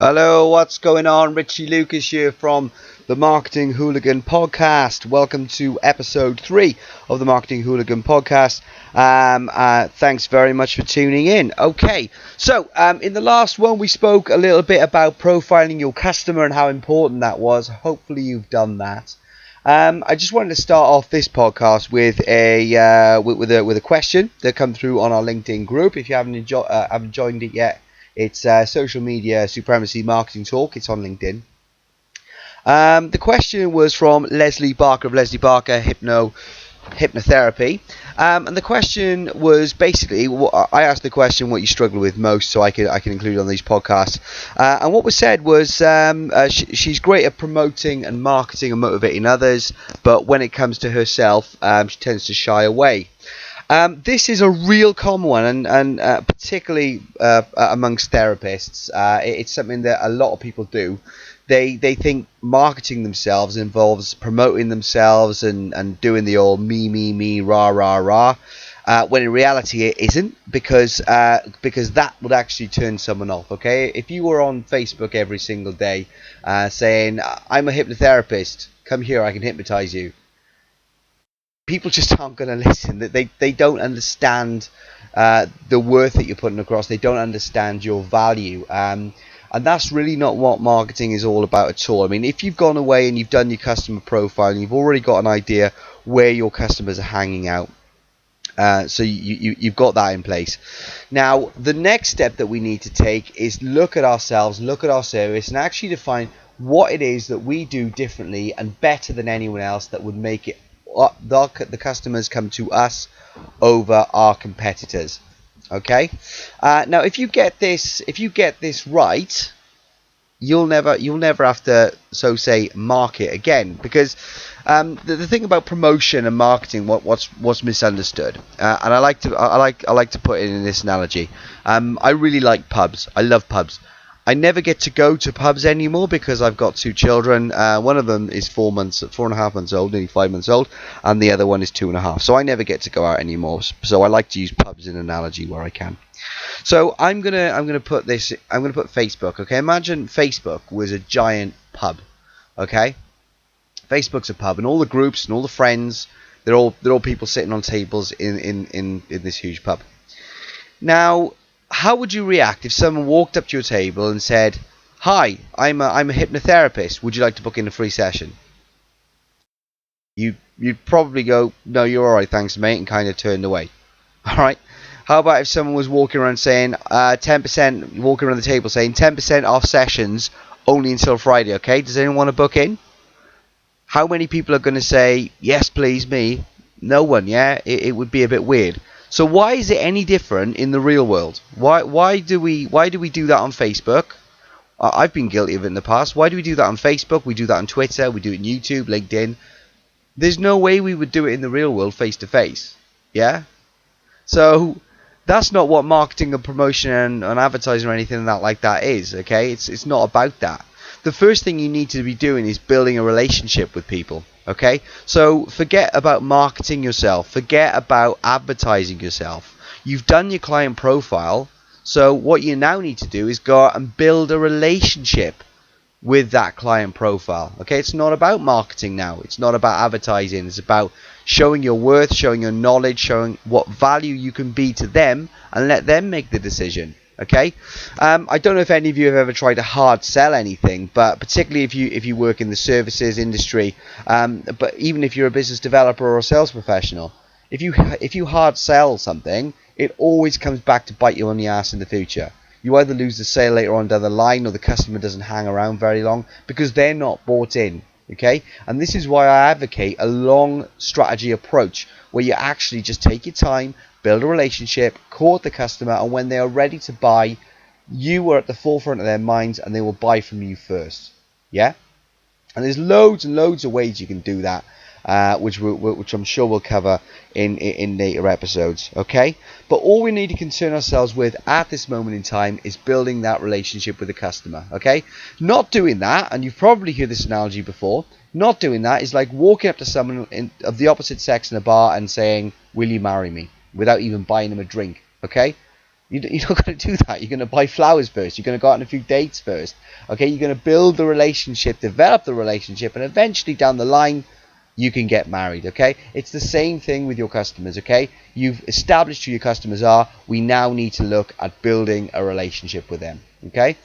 Hello, what's going on? Richie Lucas here from the Marketing Hooligan podcast. Welcome to episode 3 of the Marketing Hooligan podcast. Thanks very much for tuning in. Okay, so in the last one we spoke a little bit about profiling your customer and how important that was. Hopefully you've done that. I just wanted to start off this podcast with a question that come through on our LinkedIn group. If you haven't joined it yet, it's Social Media Supremacy Marketing Talk. It's on LinkedIn. The question was from Leslie Barker of Leslie Barker Hypnotherapy. And the question was basically, I asked the question what you struggle with most, so I can include it on these podcasts. And what was said was she's great at promoting and marketing and motivating others, but when it comes to herself, she tends to shy away. This is a real common one, and particularly amongst therapists, it's something that a lot of people do. They think marketing themselves involves promoting themselves and doing the old me, rah, rah, rah, when in reality it isn't, because that would actually turn someone off, okay? If you were on Facebook every single day saying, I'm a hypnotherapist, come here, I can hypnotize you, people just aren't going to listen. They don't understand the worth that you're putting across. They don't understand your value. And that's really not what marketing is all about at all. I mean, if you've gone away and you've done your customer profile and you've already got an idea where your customers are hanging out, so you've got that in place. Now, the next step that we need to take is look at ourselves, look at our service, and actually define what it is that we do differently and better than anyone else that would make it the customers come to us over our competitors. Okay. Now, if you get this right, you'll never have to market again, because the thing about promotion and marketing, what's misunderstood, and I like to put it in this analogy. I really like pubs. I love pubs. I never get to go to pubs anymore because I've got 2 children. One of them is 4.5 months old, nearly 5 months old, and the other one is 2.5. So I never get to go out anymore. So I like to use pubs in analogy where I can. So I'm gonna put Facebook. Okay, imagine Facebook was a giant pub. Okay, Facebook's a pub, and all the groups and all the friends, they're all people sitting on tables in this huge pub. Now, how would you react if someone walked up to your table and said, "Hi, I'm a hypnotherapist. Would you like to book in a free session?" You'd probably go, "No, you're all right, thanks, mate," and kind of turned away. All right. How about if someone was walking around saying 10%, walking around the table saying 10% off sessions only until Friday? Okay, does anyone want to book in? How many people are going to say, "Yes, please, me"? No one. Yeah, it would be a bit weird. So why is it any different in the real world? Why do we do that on Facebook? I've been guilty of it in the past. Why do we do that on Facebook? We do that on Twitter. We do it on YouTube, LinkedIn. There's no way we would do it in the real world face to face. Yeah? So that's not what marketing and promotion and advertising or anything like that is. Okay? It's not about that. The first thing you need to be doing is building a relationship with people. Okay, so forget about marketing yourself, forget about advertising yourself. You've done your client profile, so what you now need to do is go out and build a relationship with that client profile. Okay, it's not about marketing now, it's not about advertising, it's about showing your worth, showing your knowledge, showing what value you can be to them, and let them make the decision. Okay, I don't know if any of you have ever tried to hard sell anything, but particularly if you work in the services industry, but even if you're a business developer or a sales professional, if you hard sell something, it always comes back to bite you on the ass in the future. You either lose the sale later on down the line, or the customer doesn't hang around very long because they're not bought in. Okay, and this is why I advocate a long strategy approach where you actually just take your time, build a relationship, court the customer, and when they are ready to buy, you are at the forefront of their minds and they will buy from you first. Yeah? And there's loads and loads of ways you can do that, which I'm sure we'll cover in later episodes. Okay? But all we need to concern ourselves with at this moment in time is building that relationship with the customer. Okay? Not doing that, and you've probably heard this analogy before, not doing that is like walking up to someone of the opposite sex in a bar and saying, "Will you marry me?" without even buying them a drink. Okay? You're not going to do that. You're going to buy flowers first. You're going to go out on a few dates first. Okay, you're going to build the relationship, develop the relationship, and eventually down the line, you can get married. Okay, it's the same thing with your customers. Okay, you've established who your customers are. We now need to look at building a relationship with them. Okay,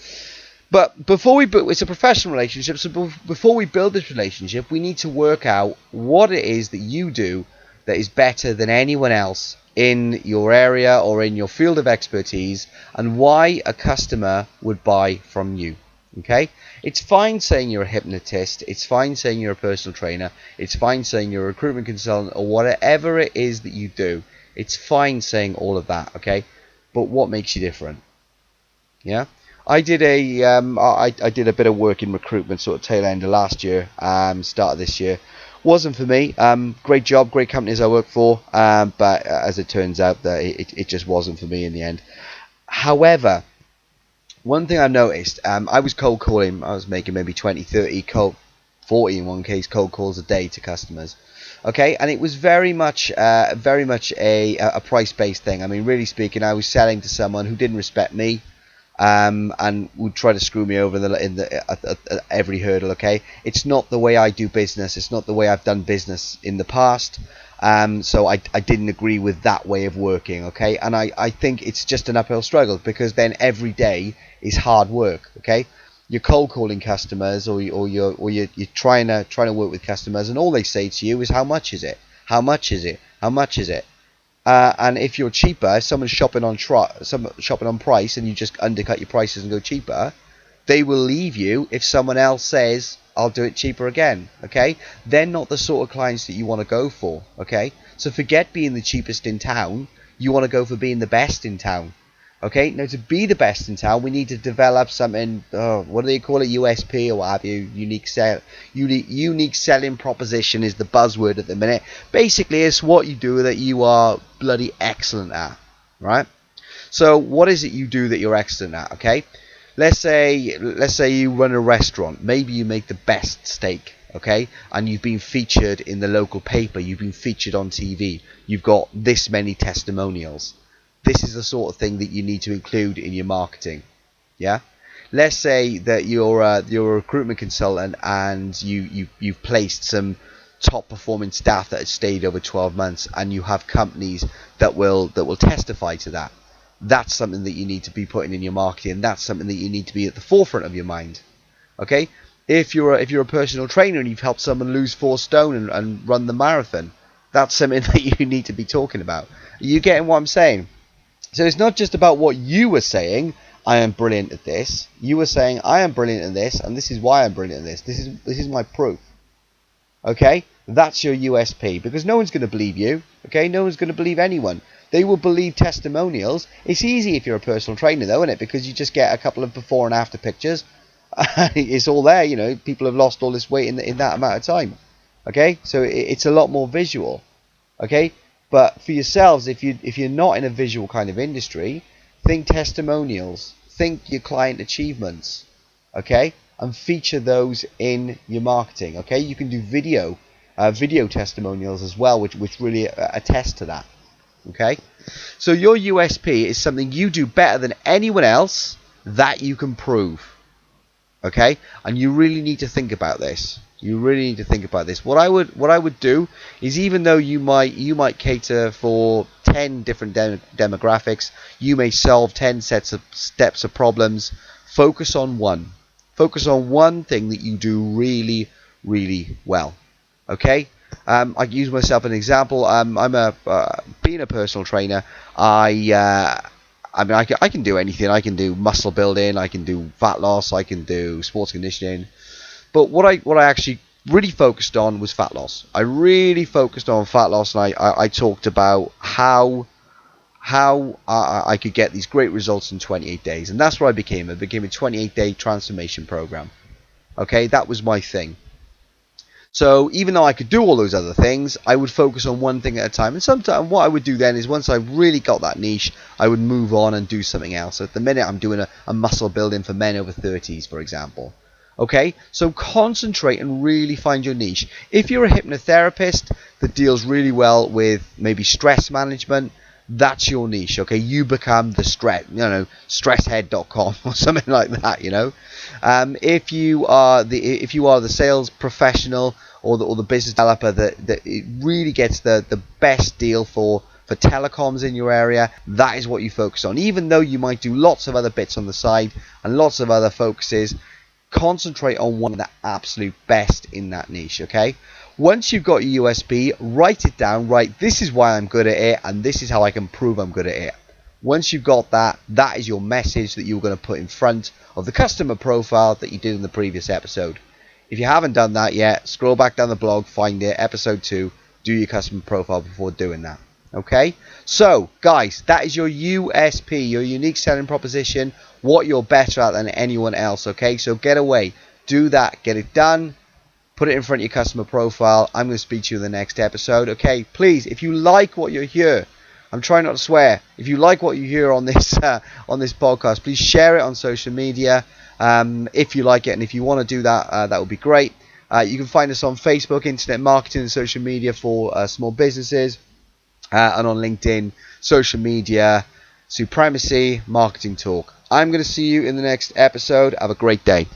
but before we build, it's a professional relationship. So before we build this relationship, we need to work out what it is that you do that is better than anyone else in your area or in your field of expertise, and why a customer would buy from you. Okay, it's fine saying you're a hypnotist, it's fine saying you're a personal trainer, it's fine saying you're a recruitment consultant, or whatever it is that you do. It's fine saying all of that. Okay, but what makes you different? Yeah, I did I did a bit of work in recruitment, sort of tail end of last year, start of this year. Wasn't for me. Great job, great companies I work for, but as it turns out, that it just wasn't for me in the end. However, one thing I noticed, I was cold calling. I was making maybe 20, 30, 40 in one case, cold calls a day to customers. Okay, and it was very much a price-based thing. I mean, really speaking, I was selling to someone who didn't respect me, and would try to screw me over at every hurdle. Okay, it's not the way I do business. It's not the way I've done business in the past. So I didn't agree with that way of working. Okay, and I think it's just an uphill struggle, because then every day is hard work. Okay, you're cold calling customers, or you're trying to work with customers, and all they say to you is, how much is it? How much is it? How much is it? And if you're cheaper, if someone's shopping on price, and you just undercut your prices and go cheaper, they will leave you if someone else says, I'll do it cheaper again. Okay, they're not the sort of clients that you want to go for. Okay, so forget being the cheapest in town. You want to go for being the best in town. Okay, now to be the best in town, we need to develop something. What do they call it? USP or what have you? Unique selling proposition is the buzzword at the minute. Basically, it's what you do that you are bloody excellent at, right? So, what is it you do that you're excellent at? Okay, let's say you run a restaurant. Maybe you make the best steak. Okay, and you've been featured in the local paper. You've been featured on TV. You've got this many testimonials. This is the sort of thing that you need to include in your marketing. Yeah, let's say that you're a recruitment consultant, and you've placed some top performing staff that have stayed over 12 months, and you have companies that will testify to that. That's something that you need to be putting in your marketing. That's something that you need to be at the forefront of your mind. Okay, if you're a personal trainer and you've helped someone lose 4 stone and run the marathon, that's something that you need to be talking about. Are you getting what I'm saying? So it's not just about what you were saying, I am brilliant at this. You were saying, I am brilliant at this, and this is why I'm brilliant at this. This is my proof. Okay? That's your USP, because no one's going to believe you. Okay? No one's going to believe anyone. They will believe testimonials. It's easy if you're a personal trainer, though, isn't it? Because you just get a couple of before and after pictures. It's all there, you know. People have lost all this weight in that amount of time. Okay? So it's a lot more visual. Okay? But for yourselves, if you're not in a visual kind of industry, think testimonials, think your client achievements, okay, and feature those in your marketing. Okay, you can do video testimonials as well, which really attest to that. Okay, so your USP is something you do better than anyone else that you can prove. Okay, and you really need to think about this. You really need to think about this. What I would do is, even though you might cater for 10 different demographics, you may solve 10 steps of problems. Focus on one. Focus on one thing that you do really, really well. Okay. I use myself as an example. Being a personal trainer. I can do anything. I can do muscle building. I can do fat loss. I can do sports conditioning. But what I actually really focused on was fat loss. I really focused on fat loss, and I talked about how I could get these great results in 28 days, and that's what I became. It became a 28-day transformation program. Okay, that was my thing. So even though I could do all those other things, I would focus on one thing at a time. And sometimes what I would do then is, once I really got that niche, I would move on and do something else. So at the minute, I'm doing a muscle building for men over 30s, for example. Okay, so concentrate and really find your niche. If you're a hypnotherapist that deals really well with maybe stress management, that's your niche. Okay, you become the stresshead.com or something like that. If you are the sales professional or the business developer that it really gets the best deal for telecoms in your area, that is what you focus on. Even though you might do lots of other bits on the side and lots of other focuses, concentrate on one of the absolute best in that niche. Okay, once you've got your USP, write it down. Right, this is why I'm good at it, and this is how I can prove I'm good at it. Once you've got that, that is your message that you're going to put in front of the customer profile that you did in the previous episode. If you haven't done that yet, scroll back down the blog, find it, episode 2, do your customer profile before doing that. Okay, so guys, that is your USP, your unique selling proposition, what you're better at than anyone else. Okay, so get away, do that, get it done, put it in front of your customer profile. I'm going to speak to you in the next episode. Okay, please, if you like what you hear, I'm trying not to swear, if you like what you hear on this podcast, please share it on social media if you like it, and if you want to do that, that would be great. You can find us on Facebook, Internet Marketing and Social Media for small businesses, and on LinkedIn, Social Media Supremacy Marketing Talk. I'm going to see you in the next episode. Have a great day.